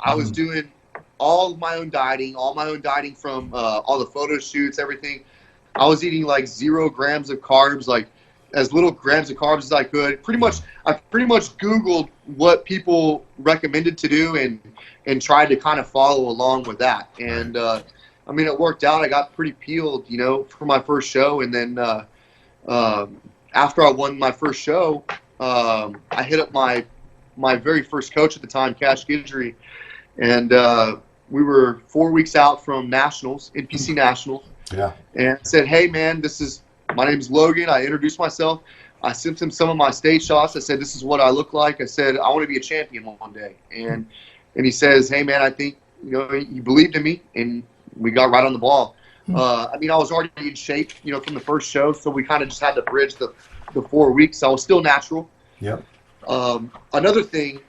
I was doing all my own dieting from all the photo shoots, everything. I was eating like 0 grams of carbs, like as little grams of carbs as I could. I pretty much Googled what people recommended to do and tried to kind of follow along with that. And I mean, it worked out. I got pretty peeled, you know, for my first show. And then after I won my first show, I hit up my very first coach at the time, Cash Guidry, and we were 4 weeks out from nationals, NPC nationals. Yeah. And I said, hey man, my name's Logan. I introduced myself. I sent him some of my stage shots. I said, this is what I look like. I said, I want to be a champion one day. And he says, hey man, I think, you know, you believed in me, and we got right on the ball. I mean, I was already in shape, you know, from the first show, so we kind of just had to bridge the 4 weeks. I was still natural. Yep. Another thing,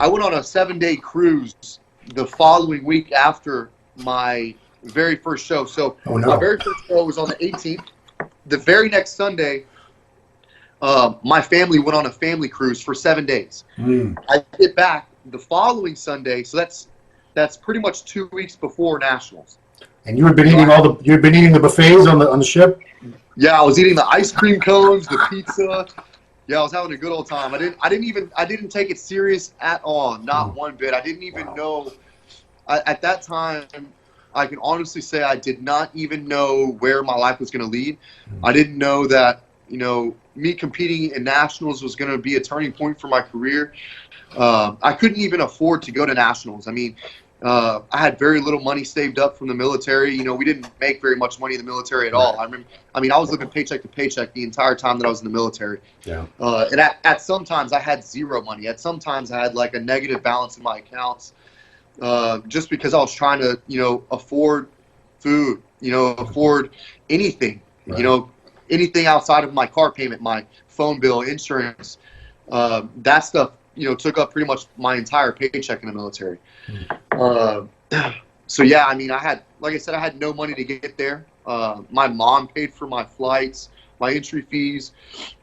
I went on a 7-day cruise the following week after my very first show. So my very first show was on the 18th. The very next Sunday, my family went on a family cruise for 7 days. I get back the following Sunday, so that's pretty much 2 weeks before nationals. And you had been eating the buffets on the ship? Yeah, I was eating the ice cream cones, the pizza. Yeah, I was having a good old time. I didn't take it serious at all, not one bit. I didn't even know at that time. I can honestly say I did not even know where my life was going to lead. I didn't know that, you know, me competing in nationals was going to be a turning point for my career. I couldn't even afford to go to nationals. I mean, I had very little money saved up from the military. You know, we didn't make very much money in the military at all. I was living paycheck to paycheck the entire time that I was in the military. Yeah. And at some times I had zero money. At some times I had like a negative balance in my accounts, just because I was trying to, you know, afford food, you know, afford anything, you know, anything outside of my car payment, my phone bill, insurance, that stuff, you know, took up pretty much my entire paycheck in the military. So yeah, I mean, like I said, I had no money to get there. My mom paid for my flights, my entry fees,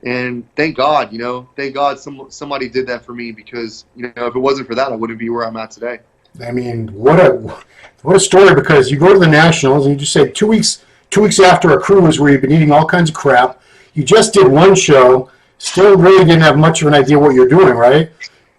and thank God, you know, somebody did that for me, because, you know, if it wasn't for that, I wouldn't be where I'm at today. I mean, what a story, because you go to the nationals and you just say 2 weeks after a cruise where you've been eating all kinds of crap, you just did one show, still really didn't have much of an idea what you're doing, right?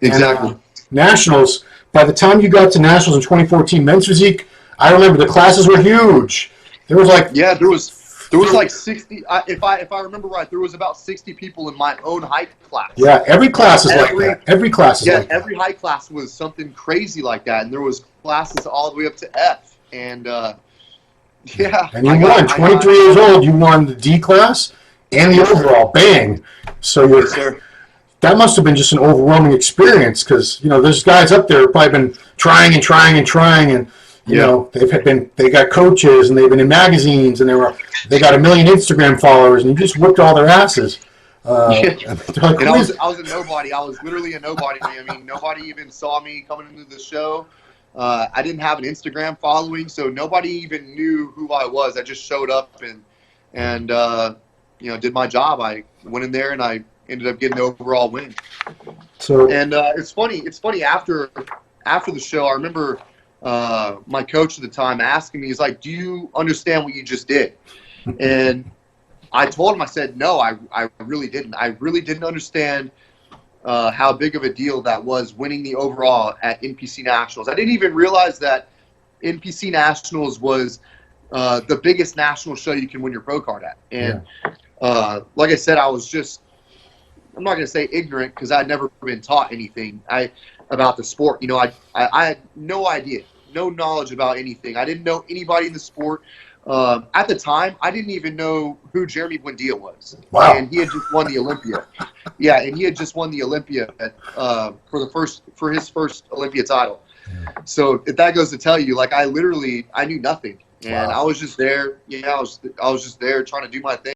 Exactly. And, nationals, by the time you got to nationals in 2014, men's physique, I remember the classes were huge. There was like there was like 60. If I remember right, there was about 60 people in my own height class. Yeah, every class is like that. Every class is like that. Every height class was something crazy like that, and there was classes all the way up to F. And yeah. And you won. 23 years old, you won the D class and the overall. Bang. So you're. That must have been just an overwhelming experience, because, you know, there's guys up there who've probably been trying, and you know, they got coaches, and they've been in magazines, and they got 1 million Instagram followers, and you just whipped all their asses. Like, and I was a nobody. I was literally a nobody. I mean, nobody even saw me coming into the show. I didn't have an Instagram following, so nobody even knew who I was. I just showed up and you know, did my job. I went in there and I ended up getting the overall win. So, and it's funny. After the show, I remember my coach at the time asking me, he's like, "Do you understand what you just did?" And I told him, I said, "No, I really didn't. I really didn't understand how big of a deal that was, winning the overall at NPC Nationals. I didn't even realize that NPC Nationals was the biggest national show you can win your pro card at." And like I said, I was just, I'm not going to say ignorant, because I'd never been taught anything about the sport. You know, I had no idea, no knowledge about anything. I didn't know anybody in the sport. At the time, I didn't even know who Jeremy Buendia was. Wow. And he had just won the Olympia. Yeah, and he had just won the Olympia for his first Olympia title. So if that goes to tell you, like, I knew nothing. And I was just there, you know, I was just there trying to do my thing.